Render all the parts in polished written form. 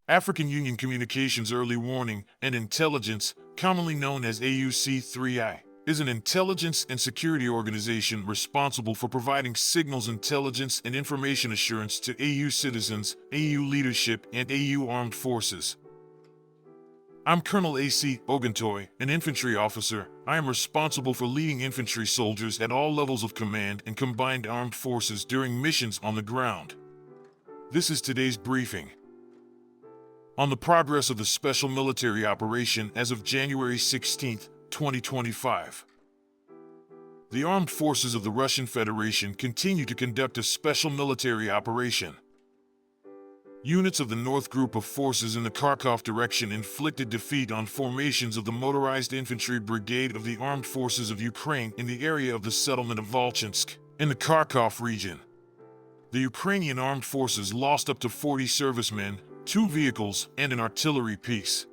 African Union Communications Early Warning and Intelligence, commonly known as AUC3I, is an intelligence and security organization responsible for providing signals intelligence and information assurance to AU citizens, AU leadership, and AU armed forces. I'm Colonel A.C. Oguntoye, an infantry officer. I am responsible for leading infantry soldiers at all levels of command and combined armed forces during missions on the ground. This is today's briefing on the progress of the special military operation as of January 16, 2025. The armed forces of the Russian Federation continue to conduct a special military operation. Units of the North Group of Forces in the Kharkiv direction inflicted defeat on formations of the Motorized Infantry Brigade of the Armed Forces of Ukraine in the area of the settlement of Volchansk, in the Kharkiv region. The Ukrainian Armed Forces lost up to 40 servicemen, 2 vehicles, and an artillery piece.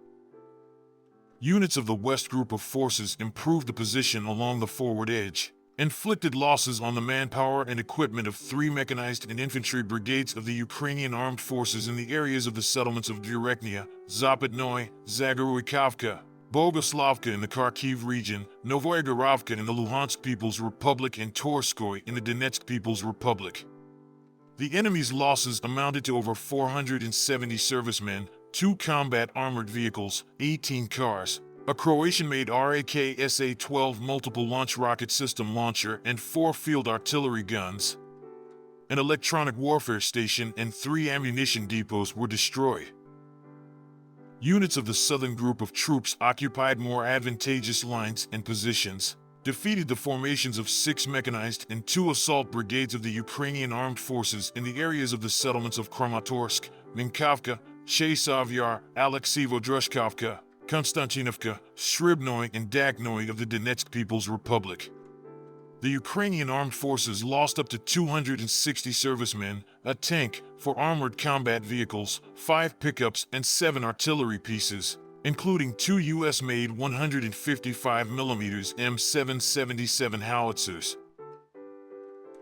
Units of the West Group of Forces improved the position along the forward edge, inflicted losses on the manpower and equipment of 3 mechanized and infantry brigades of the Ukrainian Armed Forces in the areas of the settlements of Geographical, Zaporizhia, Zaporizhia, Bogoslavka in the Kharkiv region, Novoyagorovka in the Luhansk People's Republic, and Torskoy in the Donetsk People's Republic. The enemy's losses amounted to over 470 servicemen, 2 combat armored vehicles, 18 cars, a Croatian-made RAK-SA-12 multiple launch rocket system launcher, and 4 field artillery guns. An electronic warfare station and 3 ammunition depots were destroyed. Units of the Southern Group of Troops occupied more advantageous lines and positions, defeated the formations of 6 mechanized and 2 assault brigades of the Ukrainian Armed Forces in the areas of the settlements of Kramatorsk, Minkavka, Chasov-Yar, Alexeyevo-Drushkovka, Konstantinovka, Shribnoy, and Daknoy of the Donetsk People's Republic. The Ukrainian Armed Forces lost up to 260 servicemen, a tank, 4 armored combat vehicles, 5 pickups, and 7 artillery pieces, including 2 U.S.-made 155mm M777 howitzers.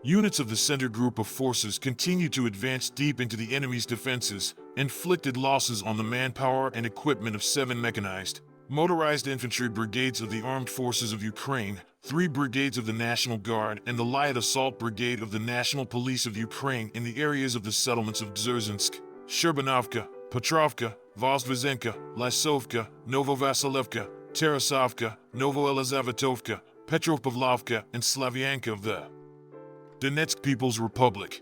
Units of the Center Group of Forces continued to advance deep into the enemy's defenses, inflicted losses on the manpower and equipment of 7 mechanized, motorized infantry brigades of the Armed Forces of Ukraine, 3 brigades of the National Guard, and the Light Assault Brigade of the National Police of Ukraine in the areas of the settlements of Dzержinsk, Sherbanovka, Petrovka, Vozdvizenka, Lysovka, Novovasilevka, Tarasovka, Novoelizavetovka, Petropavlovka, and Slavyanka of the Donetsk People's Republic.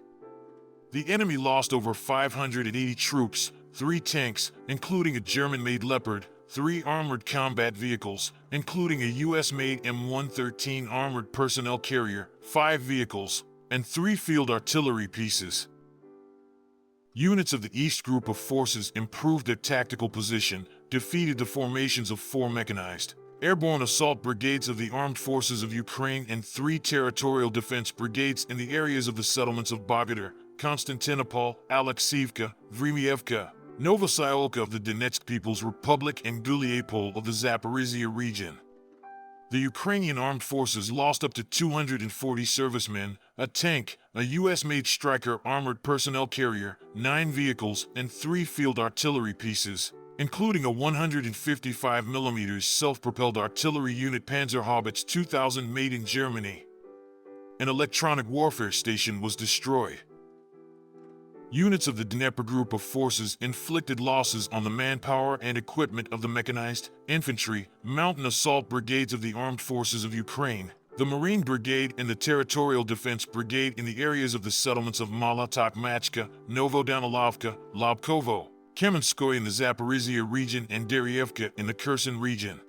The enemy lost over 580 troops, 3 tanks, including a German-made Leopard, 3 armored combat vehicles, including a U.S.-made M113 armored personnel carrier, 5 vehicles, and 3 field artillery pieces. Units of the East Group of Forces improved their tactical position, defeated the formations of 4 mechanized, airborne assault brigades of the Armed Forces of Ukraine and 3 territorial defense brigades in the areas of the settlements of Bogodar, Konstantinopol, Alexeivka, Vremievka, Novosayolka of the Donetsk People's Republic, and Guliapol of the Zaporizhia region. The Ukrainian Armed Forces lost up to 240 servicemen, a tank, a U.S.-made Stryker armored personnel carrier, 9 vehicles, and 3 field artillery pieces, including a 155mm self-propelled artillery unit Panzerhaubitze 2000 made in Germany. An electronic warfare station was destroyed. Units of the Dnieper Group of Forces inflicted losses on the manpower and equipment of the mechanized, infantry, mountain assault brigades of the Armed Forces of Ukraine, the Marine Brigade, and the Territorial Defense Brigade in the areas of the settlements of Malotokmachka, Novodanilovka, Lobkovo, Kamenskoye in the Zaporizhia region, and Daryevka in the Kherson region.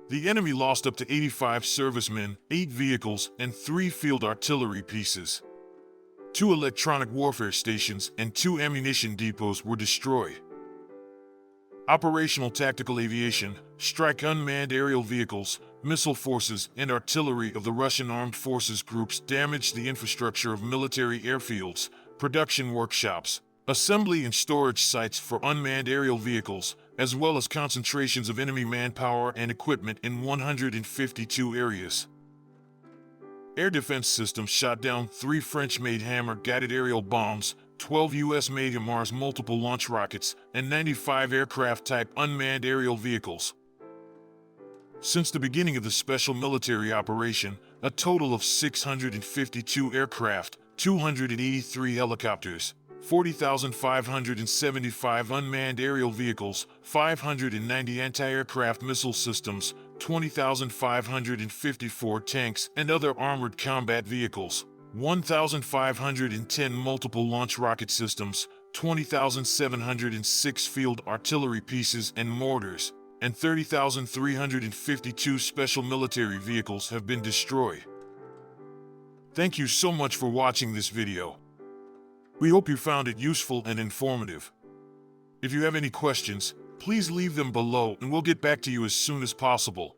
The enemy lost up to 85 servicemen, 8 vehicles, and 3 field artillery pieces. 2 electronic warfare stations and 2 ammunition depots were destroyed. Operational tactical aviation, strike unmanned aerial vehicles, missile forces, and artillery of the Russian Armed Forces groups damaged the infrastructure of military airfields, production workshops, assembly and storage sites for unmanned aerial vehicles, as well as concentrations of enemy manpower and equipment in 152 areas. Air defense systems shot down 3 French-made Hammer guided aerial bombs, 12 U.S.-made HIMARS multiple launch rockets, and 95 aircraft-type unmanned aerial vehicles. Since the beginning of the special military operation, a total of 652 aircraft, 283 helicopters, 40,575 unmanned aerial vehicles, 590 anti-aircraft missile systems, 20,554 tanks and other armored combat vehicles, 1,510 multiple launch rocket systems, 20,706 field artillery pieces and mortars, and 30,352 special military vehicles have been destroyed. Thank you so much for watching this video. We hope you found it useful and informative. If you have any questions, please leave them below and we'll get back to you as soon as possible.